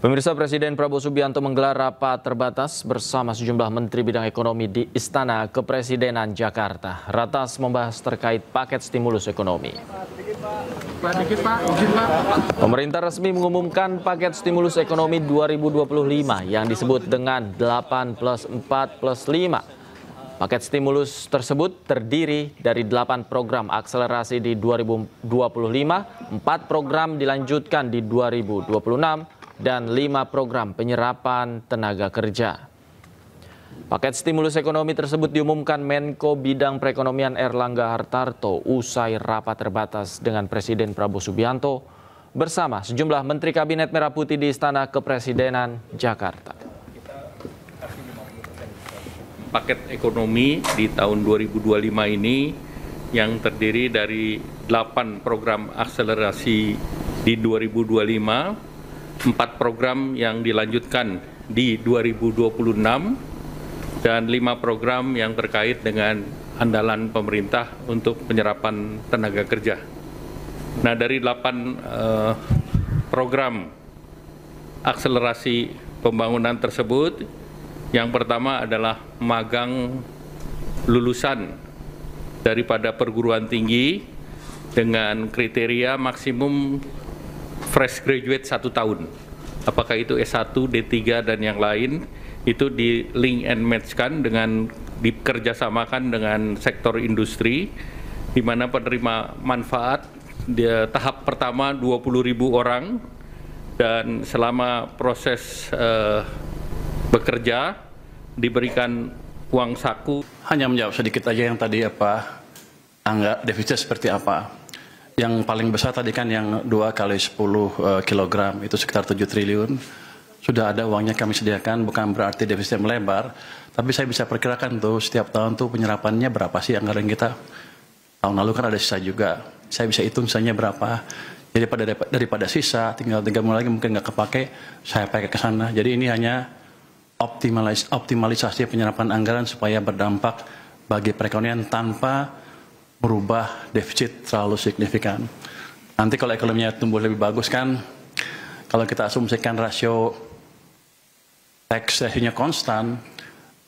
Pemirsa, Presiden Prabowo Subianto menggelar rapat terbatas bersama sejumlah Menteri Bidang Ekonomi di Istana Kepresidenan Jakarta. Ratas membahas terkait paket stimulus ekonomi. Pemerintah resmi mengumumkan paket stimulus ekonomi 2025 yang disebut dengan 8+4+5. Paket stimulus tersebut terdiri dari 8 program akselerasi di 2025, 4 program dilanjutkan di 2026, dan 5 program penyerapan tenaga kerja. Paket stimulus ekonomi tersebut diumumkan Menko Bidang Perekonomian Erlangga Hartarto usai rapat terbatas dengan Presiden Prabowo Subianto bersama sejumlah Menteri Kabinet Merah Putih di Istana Kepresidenan Jakarta. Paket ekonomi di tahun 2025 ini yang terdiri dari 8 program akselerasi di 2025, 4 program yang dilanjutkan di 2026, dan 5 program yang terkait dengan andalan pemerintah untuk penyerapan tenaga kerja. Nah, dari 8 program akselerasi pembangunan tersebut, yang pertama adalah magang lulusan daripada perguruan tinggi dengan kriteria maksimum fresh graduate 1 tahun. Apakah itu S1, D3, dan yang lain, itu di link and match-kan dengan dikerjasamakan dengan sektor industri, di mana penerima manfaat di tahap pertama 20.000 orang, dan selama proses bekerja diberikan uang saku. Hanya menjawab sedikit aja yang tadi angka defisit seperti apa. Yang paling besar tadi kan yang 2 kali 10 kilogram itu sekitar 7 triliun. Sudah ada uangnya kami sediakan, bukan berarti defisit melebar. Tapi saya bisa perkirakan tuh setiap tahun tuh penyerapannya berapa sih anggaran kita. Tahun lalu kan ada sisa juga. Saya bisa hitung sisanya berapa. Jadi daripada sisa, tinggal 3 bulan lagi mungkin nggak kepake, saya pakai ke sana. Jadi ini hanya optimalisasi penyerapan anggaran supaya berdampak bagi perekonomian tanpa merubah defisit terlalu signifikan. Nanti kalau ekonominya tumbuh lebih bagus kan, kalau kita asumsikan rasio tax ratio-nya konstan,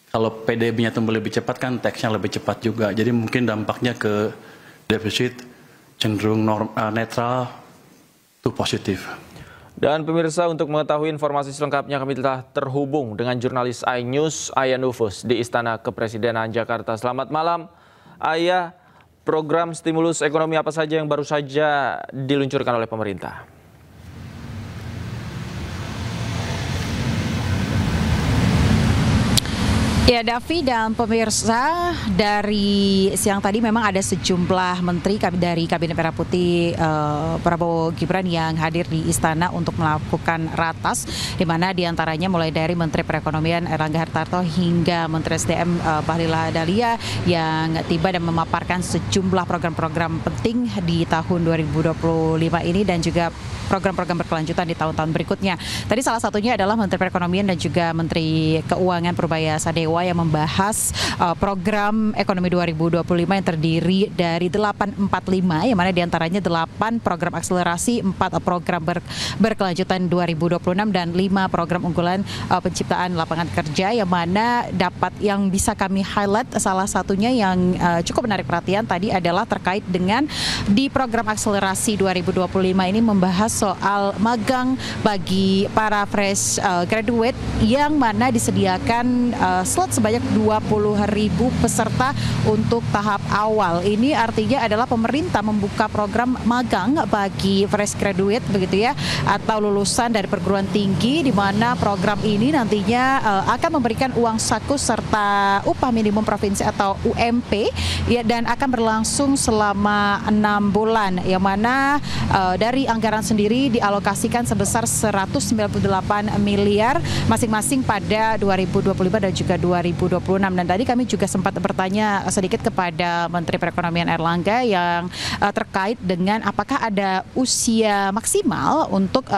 kalau PDB-nya tumbuh lebih cepat kan tax-nya lebih cepat juga. Jadi mungkin dampaknya ke defisit cenderung netral to positif. Dan pemirsa, untuk mengetahui informasi selengkapnya kami telah terhubung dengan jurnalis iNews Aya Nufus di Istana Kepresidenan Jakarta. Selamat malam, Aya. Program stimulus ekonomi apa saja yang baru saja diluncurkan oleh pemerintah? Ya, Davi dan pemirsa, dari siang tadi memang ada sejumlah menteri dari Kabinet Merah Putih Prabowo Gibran yang hadir di istana untuk melakukan ratas, di mana diantaranya mulai dari Menteri Perekonomian Erlangga Hartarto hingga Menteri SDM Bahlil Lahadalia yang tiba dan memaparkan sejumlah program-program penting di tahun 2025 ini dan juga program-program berkelanjutan di tahun-tahun berikutnya. Tadi salah satunya adalah Menteri Perekonomian dan juga Menteri Keuangan Purbaya Sadewa yang membahas program ekonomi 2025 yang terdiri dari 845, yang mana diantaranya 8 program akselerasi, 4 program berkelanjutan 2026, dan 5 program unggulan penciptaan lapangan kerja, yang mana yang bisa kami highlight salah satunya yang cukup menarik perhatian tadi adalah terkait dengan di program akselerasi 2025 ini membahas soal magang bagi para fresh graduate, yang mana disediakan slot sebanyak 20.000 peserta untuk tahap awal. Ini artinya adalah pemerintah membuka program magang bagi fresh graduate begitu ya, atau lulusan dari perguruan tinggi, di mana program ini nantinya akan memberikan uang saku serta upah minimum provinsi atau UMP ya, dan akan berlangsung selama 6 bulan, yang mana dari anggaran sendiri dialokasikan sebesar 198 miliar masing-masing pada 2025 dan juga 2026. Dan tadi kami juga sempat bertanya sedikit kepada Menteri Perekonomian Erlangga yang terkait dengan apakah ada usia maksimal untuk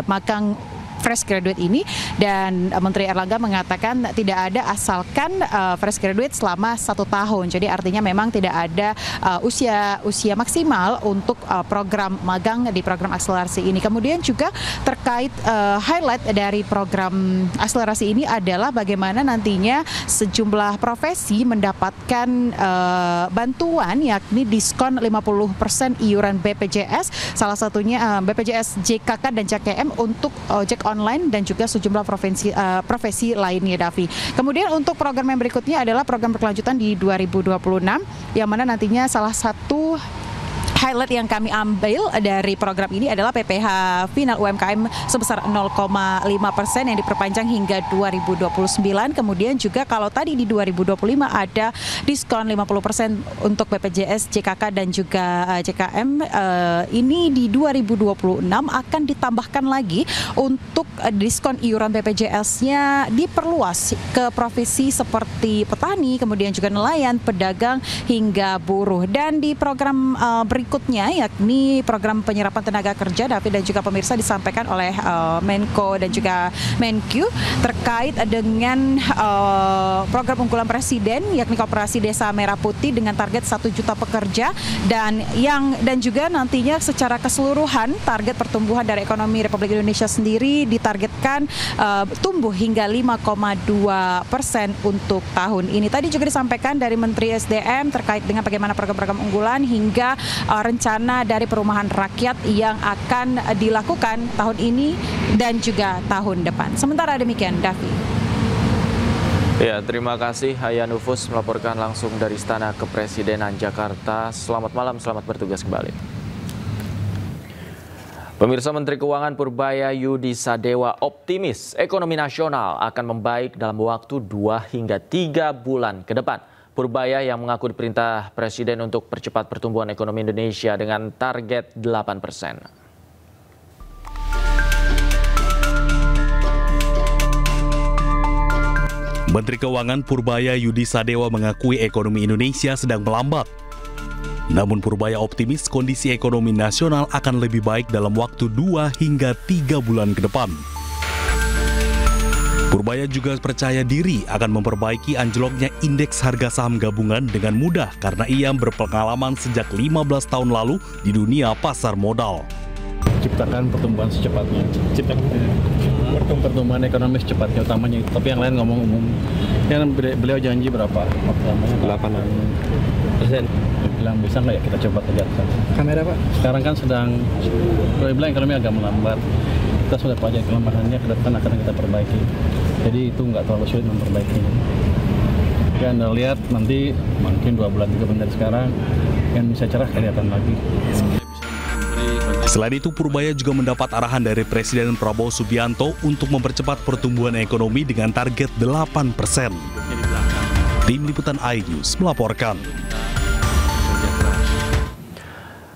magang fresh graduate ini, dan Menteri Erlangga mengatakan tidak ada asalkan fresh graduate selama 1 tahun. Jadi artinya memang tidak ada usia maksimal untuk program magang di program akselerasi ini. Kemudian juga terkait highlight dari program akselerasi ini adalah bagaimana nantinya sejumlah profesi mendapatkan bantuan, yakni diskon 50% iuran BPJS, salah satunya BPJS JKK dan JKM untuk ojek online dan juga sejumlah profesi lainnya, Davi. Kemudian untuk program yang berikutnya adalah program berkelanjutan di 2026, yang mana nantinya salah satu highlight yang kami ambil dari program ini adalah PPh final UMKM sebesar 0,5% yang diperpanjang hingga 2029. Kemudian juga kalau tadi di 2025 ada diskon 50% untuk BPJS, JKK dan juga JKM, ini di 2026 akan ditambahkan lagi untuk diskon iuran BPJS-nya diperluas ke profesi seperti petani, kemudian juga nelayan, pedagang hingga buruh. Dan di program berikutnya yakni program penyerapan tenaga kerja, David dan juga pemirsa, disampaikan oleh Menko dan juga Menkyu terkait dengan program unggulan Presiden yakni Koperasi Desa Merah Putih dengan target 1 juta pekerja, dan juga nantinya secara keseluruhan target pertumbuhan dari ekonomi Republik Indonesia sendiri ditargetkan tumbuh hingga 5,2% untuk tahun ini. Tadi juga disampaikan dari Menteri SDM terkait dengan bagaimana program-program unggulan hingga rencana dari perumahan rakyat yang akan dilakukan tahun ini dan juga tahun depan. Sementara demikian, Davi. Ya, terima kasih Haya Nufus melaporkan langsung dari Istana Kepresidenan Jakarta. Selamat malam, selamat bertugas kembali. Pemirsa, Menteri Keuangan Purbaya Yudi Sadewa optimis ekonomi nasional akan membaik dalam waktu 2 hingga 3 bulan ke depan. Purbaya yang mengaku diperintah Presiden untuk percepat pertumbuhan ekonomi Indonesia dengan target 8%. Menteri Keuangan Purbaya Yudi Sadewa mengakui ekonomi Indonesia sedang melambat. Namun Purbaya optimis kondisi ekonomi nasional akan lebih baik dalam waktu 2 hingga 3 bulan ke depan. Purbaya juga percaya diri akan memperbaiki anjloknya indeks harga saham gabungan dengan mudah karena ia berpengalaman sejak 15 tahun lalu di dunia pasar modal. Ciptakan pertumbuhan secepatnya. Pertumbuhan ekonomi secepatnya utamanya itu. Tapi yang lain ngomong umum. Kan beliau janji berapa? 8%. Bilang bisa nggak ya kita coba tegakkan. Kamera Pak. Sekarang kan sedang, kalau dibilang ekonomi agak melambat. Kita sudah pelajari kelemahannya, ke depan akan kita perbaiki. Jadi itu nggak terlalu sulit memperbaikinya. Ya, Anda lihat nanti mungkin 2 bulan 3 bulan dari sekarang yang bisa cerah kelihatan lagi. Selain itu, Purbaya juga mendapat arahan dari Presiden Prabowo Subianto untuk mempercepat pertumbuhan ekonomi dengan target 8%. Tim Liputan iNews melaporkan.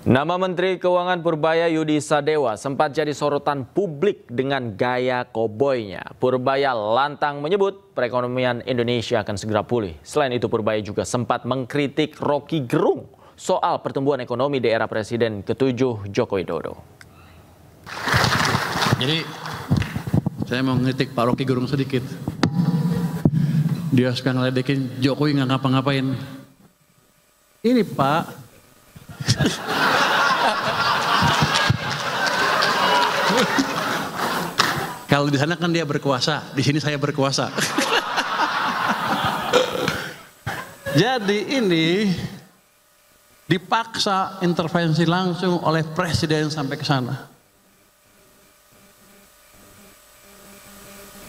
Nama Menteri Keuangan Purbaya Yudi Sadewa sempat jadi sorotan publik dengan gaya koboynya. Purbaya lantang menyebut perekonomian Indonesia akan segera pulih. Selain itu, Purbaya juga sempat mengkritik Rocky Gerung soal pertumbuhan ekonomi di era Presiden ke-7 Joko Widodo. Jadi, saya mau ngeritik Pak Rocky Gerung sedikit. Dia suka ngeledekin Jokowi nggak ngapa-ngapain. Ini Pak, kalau di sana kan dia berkuasa, di sini saya berkuasa. Jadi ini dipaksa intervensi langsung oleh Presiden sampai ke sana.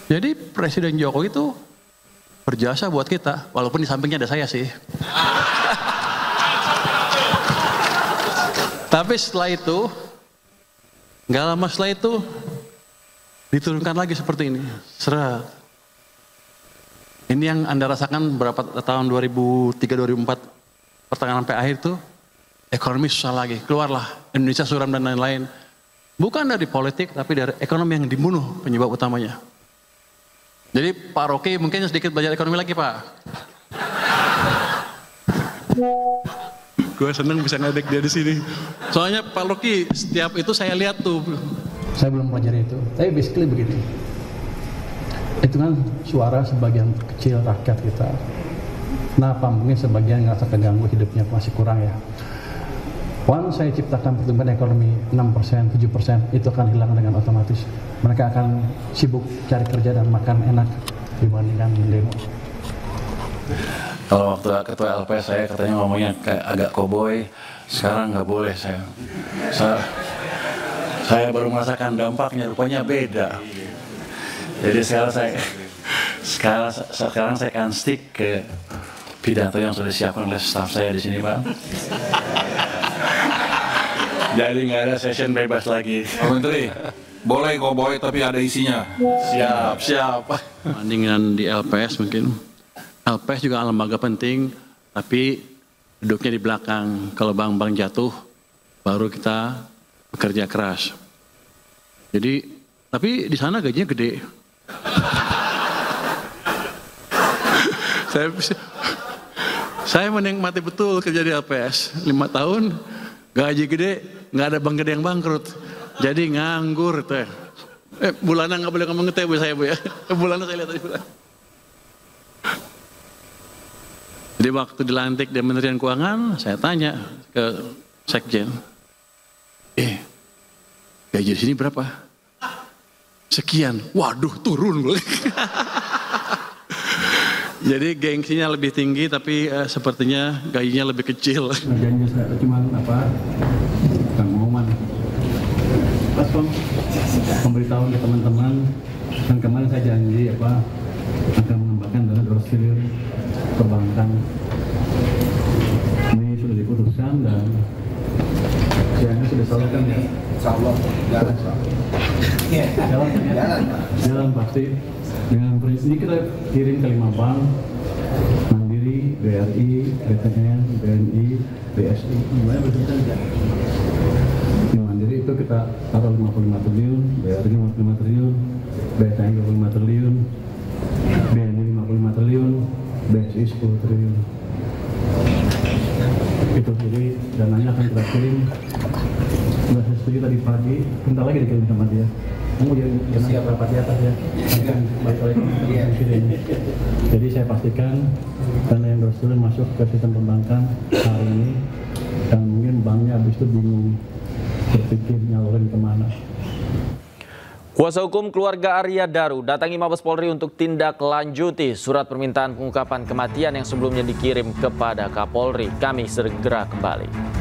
Jadi Presiden Jokowi itu berjasa buat kita, walaupun di sampingnya ada saya sih. Tapi setelah itu, nggak lama setelah itu, diturunkan lagi seperti ini. Seret. Ini yang Anda rasakan berapa tahun 2003-2004, pertengahan sampai akhir itu, ekonomi susah lagi. Keluarlah Indonesia suram dan lain-lain. Bukan dari politik, tapi dari ekonomi yang dibunuh penyebab utamanya. Jadi Pak Rocky mungkin sedikit belajar ekonomi lagi Pak. Gue seneng bisa ngedek dia di sini. Soalnya Pak Rocky setiap itu saya lihat tuh Saya belum pelajari itu, tapi basically begini. Itu kan suara sebagian kecil rakyat kita. Kenapa? Mungkin sebagian ngerasa keganggu hidupnya masih kurang ya. Once saya ciptakan pertumbuhan ekonomi 6%, 7%, itu akan hilang dengan otomatis. Mereka akan sibuk cari kerja dan makan enak dibandingkan demo. Kalau waktu ketua LPS saya katanya ngomongnya kayak agak koboi, sekarang nggak boleh saya baru merasakan dampaknya, rupanya beda. Jadi sekarang saya akan stick ke pidato yang sudah disiapkan oleh staf saya di sini, Pak. Jadi nggak ada session bebas lagi. Pak Menteri, boleh koboi tapi ada isinya. Siap. Bandingan di LPS mungkin. LPS juga lembaga penting, tapi duduknya di belakang. Kalau bank-bank jatuh, baru kita bekerja keras. Jadi, tapi di sana gajinya gede. Saya menikmati betul kerja di LPS. 5 tahun, gaji gede, nggak ada bank gede yang bangkrut. Jadi nganggur teh. Bulanan nggak boleh ngomong teh bu saya bu ya. Bulanan saya lihat tadi bulan. Jadi waktu dilantik di Kementerian Keuangan, saya tanya ke Sekjen, gaji di sini berapa? Sekian. Waduh, turun. Jadi gengsinya lebih tinggi, tapi sepertinya gajinya lebih kecil. Gajinya saya cuma pengumuman. Pas memberitahu ke teman-teman, dan kemarin saya janji akan mengembangkan dana 200 triliun perbankan. Ini sudah diputuskan dan siangnya sudah salurkan ya. Insyaallah jalan pasti. Dengan prinsip kita kirim ke 5 bank, Mandiri, BRI, BTN, BNI, BSI, semuanya begitu saja. Di Mandiri itu kita taruh 55 triliun, BRI 55 triliun, BTN 25 triliun, BNI 55 triliun, BSI 10 triliun. Itu jadi dananya akan kita kirim. Sudah saya setuju tadi pagi, bentar lagi dikirim sama dia. Kamu jangan siap rapat di atas ya. Jadi saya pastikan dana yang 200 triliun masuk ke sistem perbankan hari ini, dan mungkin banknya habis itu bingung berpikir nyalurin kemana. Kuasa hukum keluarga Arya Daru datangi Mabes Polri untuk tindak lanjuti surat permintaan pengungkapan kematian yang sebelumnya dikirim kepada Kapolri. Kami segera kembali.